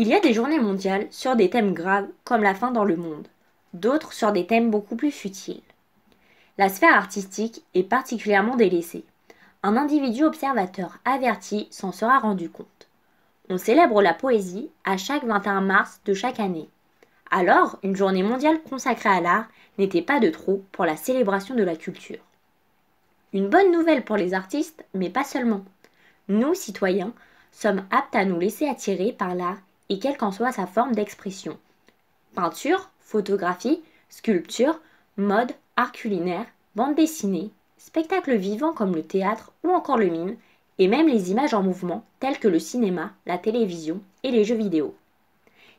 Il y a des journées mondiales sur des thèmes graves comme la faim dans le monde, d'autres sur des thèmes beaucoup plus futiles. La sphère artistique est particulièrement délaissée. Un individu observateur averti s'en sera rendu compte. On célèbre la poésie à chaque 21 mars de chaque année. Alors, une journée mondiale consacrée à l'art n'était pas de trop pour la célébration de la culture. Une bonne nouvelle pour les artistes, mais pas seulement. Nous, citoyens, sommes aptes à nous laisser attirer par l'art et quelle qu'en soit sa forme d'expression. Peinture, photographie, sculpture, mode, art culinaire, bande dessinée, spectacles vivants comme le théâtre ou encore le mime, et même les images en mouvement telles que le cinéma, la télévision et les jeux vidéo.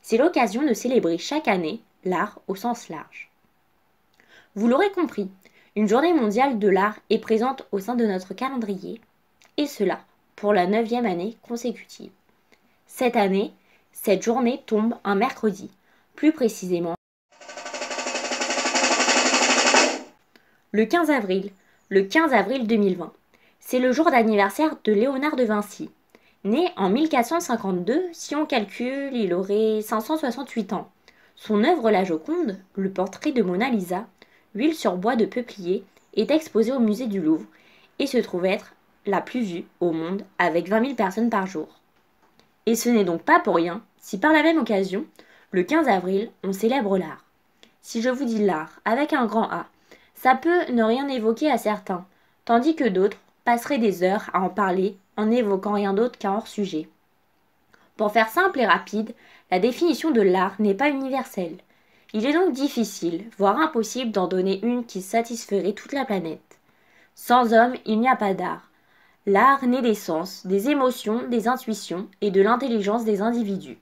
C'est l'occasion de célébrer chaque année l'art au sens large. Vous l'aurez compris, une journée mondiale de l'art est présente au sein de notre calendrier, et cela pour la 9e année consécutive. Cette année, cette journée tombe un mercredi, plus précisément le 15 avril, 2020. C'est le jour d'anniversaire de Léonard de Vinci. Né en 1452, si on calcule, il aurait 568 ans. Son œuvre La Joconde, le portrait de Mona Lisa, huile sur bois de peuplier, est exposée au musée du Louvre et se trouve être la plus vue au monde avec 20 000 personnes par jour. Et ce n'est donc pas pour rien si par la même occasion, le 15 avril, on célèbre l'art. Si je vous dis l'art avec un grand A, ça peut ne rien évoquer à certains, tandis que d'autres passeraient des heures à en parler en n'évoquant rien d'autre qu'un hors-sujet. Pour faire simple et rapide, la définition de l'art n'est pas universelle. Il est donc difficile, voire impossible d'en donner une qui satisferait toute la planète. Sans homme, il n'y a pas d'art. L'art naît des sens, des émotions, des intuitions et de l'intelligence des individus.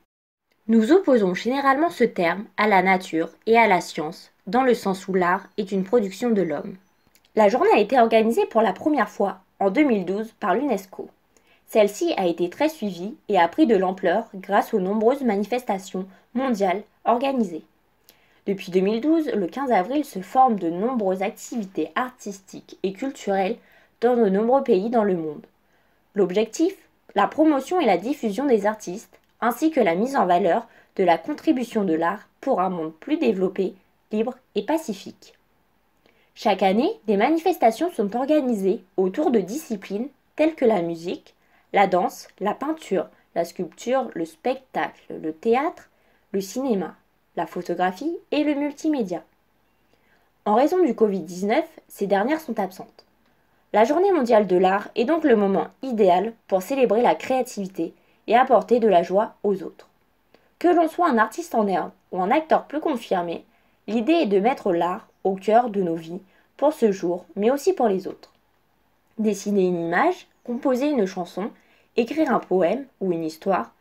Nous opposons généralement ce terme à la nature et à la science, dans le sens où l'art est une production de l'homme. La journée a été organisée pour la première fois, en 2012, par l'UNESCO. Celle-ci a été très suivie et a pris de l'ampleur grâce aux nombreuses manifestations mondiales organisées. Depuis 2012, le 15 avril se forment de nombreuses activités artistiques et culturelles dans de nombreux pays dans le monde. L'objectif, la promotion et la diffusion des artistes, ainsi que la mise en valeur de la contribution de l'art pour un monde plus développé, libre et pacifique. Chaque année, des manifestations sont organisées autour de disciplines telles que la musique, la danse, la peinture, la sculpture, le spectacle, le théâtre, le cinéma, la photographie et le multimédia. En raison du Covid-19, ces dernières sont absentes. La Journée mondiale de l'art est donc le moment idéal pour célébrer la créativité et apporter de la joie aux autres. Que l'on soit un artiste en herbe ou un acteur plus confirmé, l'idée est de mettre l'art au cœur de nos vies pour ce jour, mais aussi pour les autres. Dessiner une image, composer une chanson, écrire un poème ou une histoire,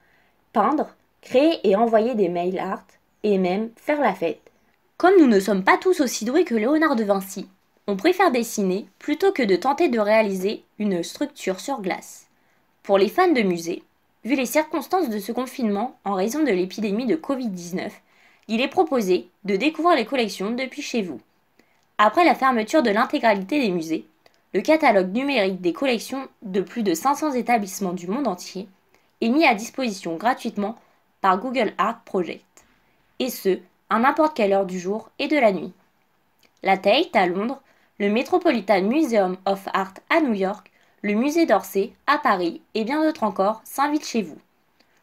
peindre, créer et envoyer des mail art et même faire la fête. Comme nous ne sommes pas tous aussi doués que Léonard de Vinci, on préfère dessiner plutôt que de tenter de réaliser une structure sur glace. Pour les fans de musée, vu les circonstances de ce confinement en raison de l'épidémie de Covid-19, il est proposé de découvrir les collections depuis chez vous. Après la fermeture de l'intégralité des musées, le catalogue numérique des collections de plus de 500 établissements du monde entier est mis à disposition gratuitement par Google Art Project, et ce, à n'importe quelle heure du jour et de la nuit. La Tate à Londres, le Metropolitan Museum of Art à New York, le musée d'Orsay à Paris et bien d'autres encore s'invitent chez vous.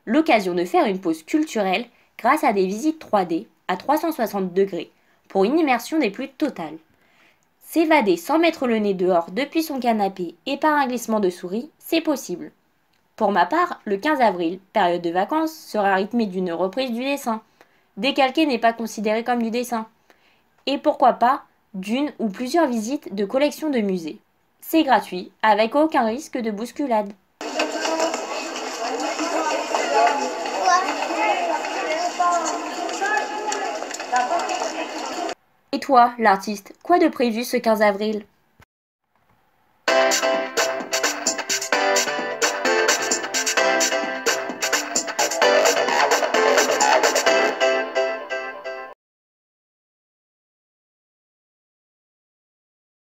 L'occasion de faire une pause culturelle grâce à des visites 3D à 360 degrés pour une immersion des plus totales. S'évader sans mettre le nez dehors depuis son canapé et par un glissement de souris, c'est possible. Pour ma part, le 15 avril, période de vacances, sera rythmée d'une reprise du dessin. Décalquer n'est pas considéré comme du dessin. Et pourquoi pas d'une ou plusieurs visites de collections de musées. C'est gratuit, avec aucun risque de bousculade. Et toi, l'artiste, quoi de prévu ce 15 avril ?